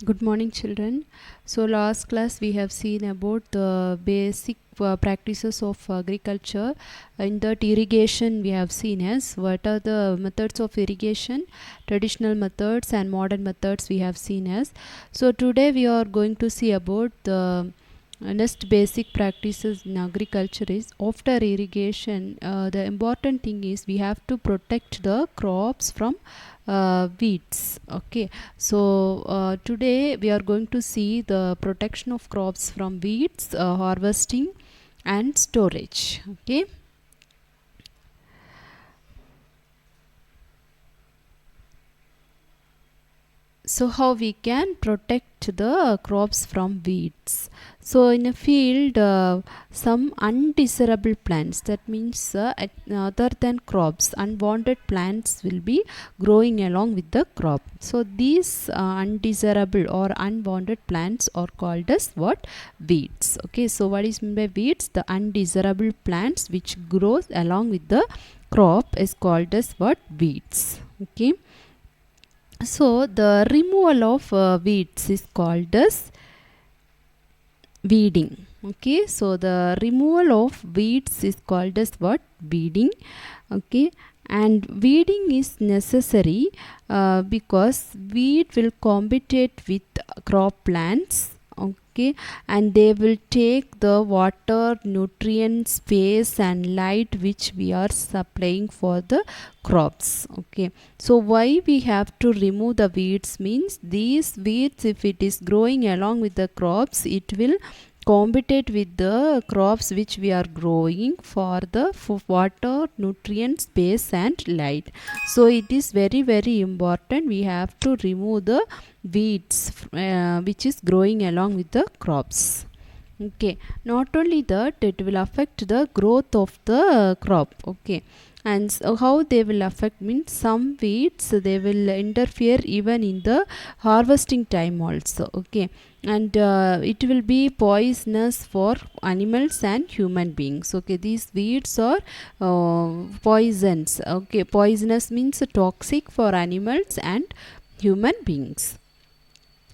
Good morning, children. So, last class we have seen about the basic practices of agriculture. In that, irrigation we have seen as what are the methods of irrigation, traditional methods, and modern methods we have seen as. So, today we are going to see about the next basic practices in agriculture is after irrigation. The important thing is we have to protect the crops from weeds. Okay, so today we are going to see the protection of crops from weeds, harvesting and storage. Okay. So how we can protect the crops from weeds? So in a field, some undesirable plants, that means other than crops, unwanted plants will be growing along with the crop. So these undesirable or unwanted plants are called as what? Weeds. Okay, so what is meant by weeds? The undesirable plants which grows along with the crop is called as what? Weeds. Okay. So the removal of weeds is called as weeding. Okay, so the removal of weeds is called as what? Weeding. Okay, and weeding is necessary because weed will compete with crop plants. Okay, and they will take the water, nutrient, space and light which we are supplying for the crops. Okay, so why we have to remove the weeds means these weeds, if it is growing along with the crops, it will compete with the crops which we are growing for the water, nutrient, space and light. So it is very important we have to remove the weeds which is growing along with the crops. Okay, not only that, it will affect the growth of the crop. Okay, and so how they will affect means some weeds they will interfere even in the harvesting time also. Okay, and it will be poisonous for animals and human beings. Okay, these weeds are poisons. Okay, poisonous means toxic for animals and human beings.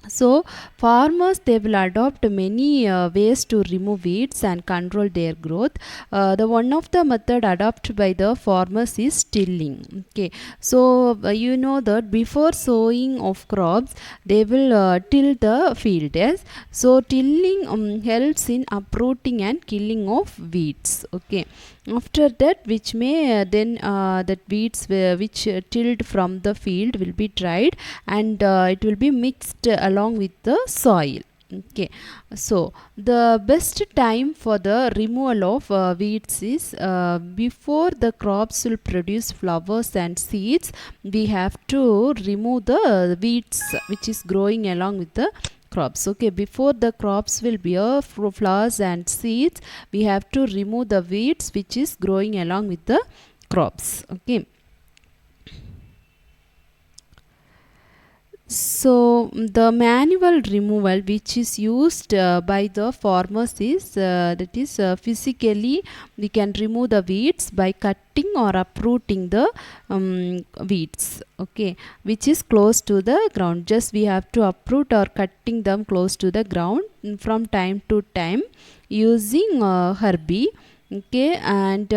So farmers they will adopt many ways to remove weeds and control their growth. The one of the method adopted by the farmers is tilling. Okay, so you know that before sowing of crops they will till the field. Yes, so tilling helps in uprooting and killing of weeds. Okay, after that which may then that weeds which tilled from the field will be dried and it will be mixed along with the soil. Okay, so the best time for the removal of weeds is before the crops will produce flowers and seeds. We have to remove the weeds which is growing along with the crops. Okay, before the crops will bear flowers and seeds, we have to remove the weeds which is growing along with the crops. Okay, so the manual removal which is used by the farmers is that is physically we can remove the weeds by cutting or uprooting the weeds. Okay, which is close to the ground. Just we have to uproot or cutting them close to the ground from time to time using herbie. Okay, and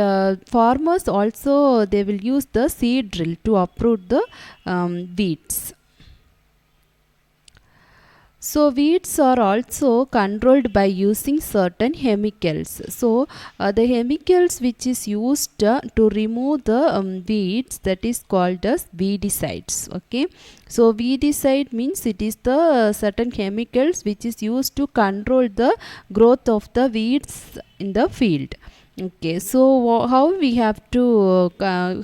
farmers also they will use the seed drill to uproot the weeds. So weeds are also controlled by using certain chemicals. So the chemicals which is used to remove the weeds, that is called as weedicides. Okay, so weedicide means it is the certain chemicals which is used to control the growth of the weeds in the field. Okay, so how we have to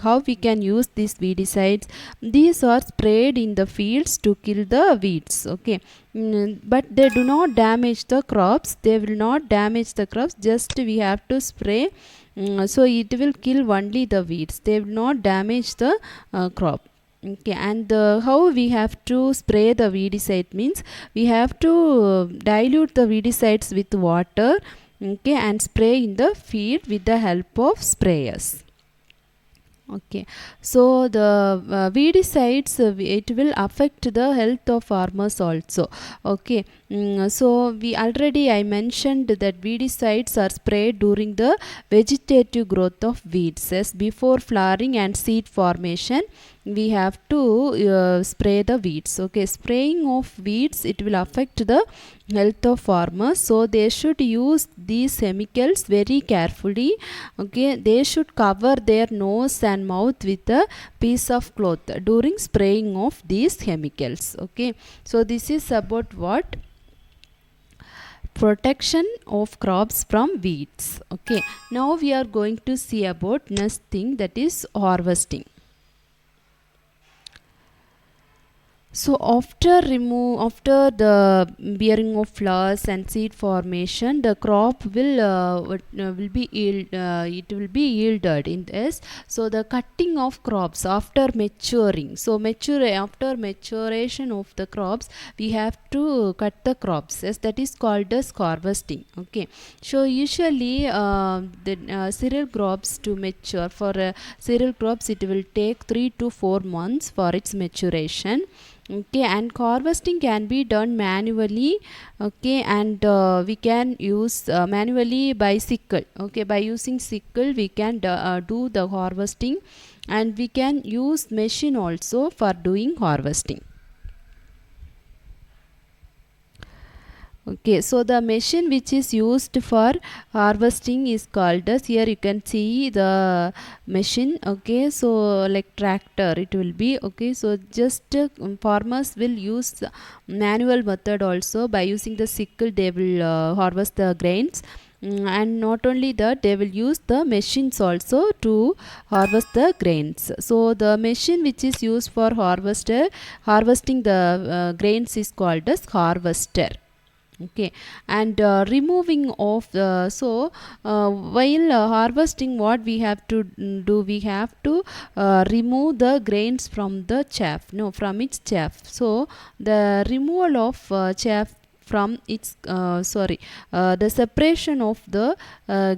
how we can use these weedicides? These are sprayed in the fields to kill the weeds. Okay, but they do not damage the crops. They will not damage the crops. Just we have to spray. So it will kill only the weeds. They will not damage the crop. Okay, and how we have to spray the weedicide means we have to dilute the weedicides with water. Okay, and spray in the field with the help of sprayers. Okay, so the weedicides, it will affect the health of farmers also. Okay, so we already I mentioned that weedicides are sprayed during the vegetative growth of weeds. As before flowering and seed formation, we have to spray the weeds. Okay, spraying of weeds, it will affect the health of farmers, so they should use these chemicals very carefully. Okay, they should cover their nose and mouth with a piece of cloth during spraying of these chemicals. Okay, so this is about what protection of crops from weeds. Okay, now we are going to see about next thing, that is harvesting. So after the bearing of flowers and seed formation, the crop will be it will be yielded in this. So the cutting of crops after maturing. So after maturation of the crops, we have to cut the crops. Yes, that is called as harvesting. Okay. So usually the cereal crops to mature, for cereal crops it will take 3 to 4 months for its maturation. Okay, and harvesting can be done manually. Okay, and we can use manually by sickle. Okay, by using sickle we can do the harvesting, and we can use machine also for doing harvesting. Okay, so the machine which is used for harvesting is called as, here you can see the machine. Okay, so like tractor it will be. Okay, so just farmers will use manual method also. By using the sickle they will harvest the grains. And not only that, they will use the machines also to harvest the grains. So the machine which is used for harvesting the grains is called as harvester. Okay, and removing of the, so while harvesting, what we have to do, we have to remove the grains from the chaff, no, from its chaff. So the removal of chaff from its the separation of the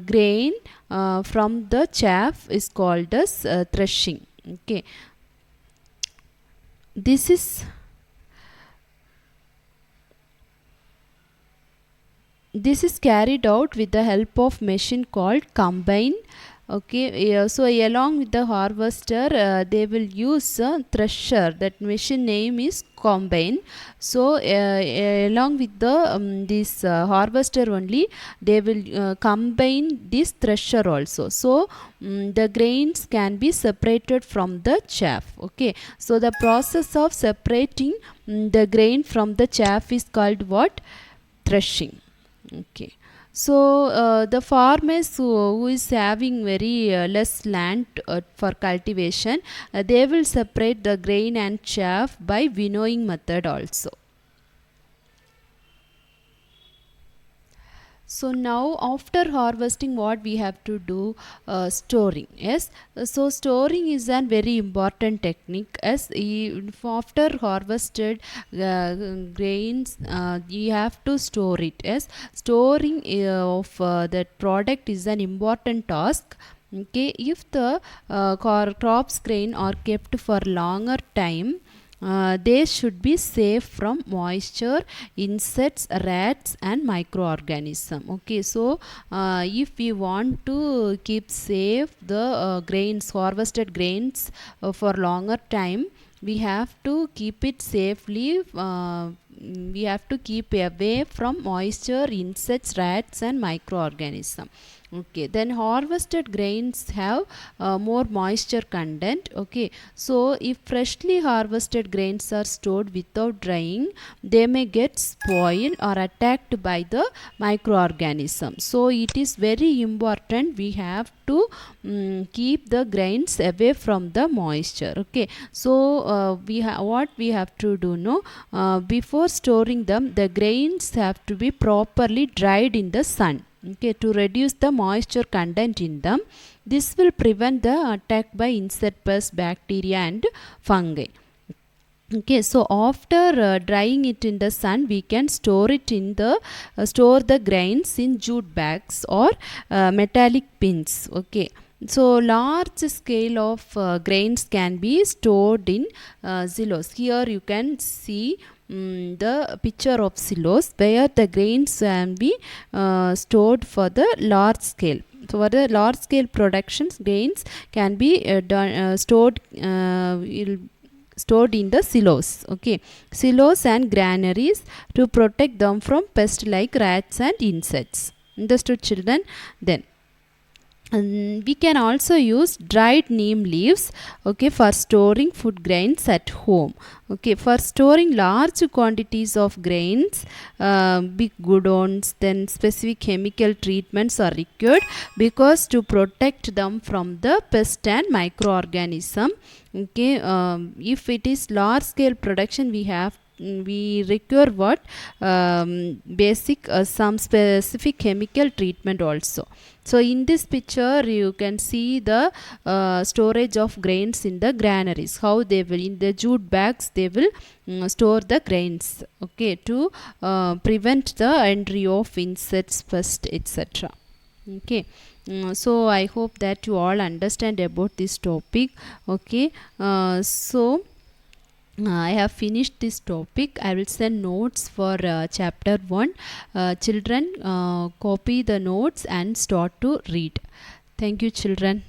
grain from the chaff is called as threshing. Okay, this is carried out with the help of machine called combine. Okay, yeah, so along with the harvester, they will use a thresher. That machine name is combine. So along with the this harvester only, they will combine this thresher also. So the grains can be separated from the chaff. Okay, so the process of separating the grain from the chaff is called what? Threshing. Okay, so the farmers who is having very less land for cultivation, they will separate the grain and chaff by winnowing method also. So now after harvesting, what we have to do? Storing. Yes, so storing is a very important technique. As after harvested grains, you have to store it. Yes, storing of that product is an important task. Okay, if the crops grain are kept for longer time, they should be safe from moisture, insects, rats and microorganisms. Okay, so if we want to keep safe the grains, harvested grains for longer time, we have to keep it safely. We have to keep away from moisture, insects, rats and microorganisms. Okay, then harvested grains have more moisture content. Okay, so if freshly harvested grains are stored without drying, they may get spoiled or attacked by the microorganisms. So it is very important, we have to keep the grains away from the moisture. Okay, so what we have to do, no, before storing them, the grains have to be properly dried in the sun. Okay, to reduce the moisture content in them. This will prevent the attack by insect pests, bacteria and fungi. Okay, so after drying it in the sun, we can store it in the store the grains in jute bags or metallic bins. Okay, So large scale of grains can be stored in silos. Here you can see the picture of silos where the grains can be stored for the large scale. So for the large scale productions, grains can be stored in the silos. Okay, silos and granaries to protect them from pests like rats and insects. Understood, children? Then we can also use dried neem leaves, okay, for storing food grains at home. Okay, for storing large quantities of grains, big goodowns, then specific chemical treatments are required because to protect them from the pest and microorganism. Okay, if it is large scale production, we require what basic some specific chemical treatment also. So in this picture you can see the storage of grains in the granaries, how they will in the jute bags they will store the grains, okay, to prevent the entry of insects, pests, etc. Okay. So I hope that you all understand about this topic. Okay, I have finished this topic. I will send notes for chapter 1. Children, copy the notes and start to read. Thank you, children.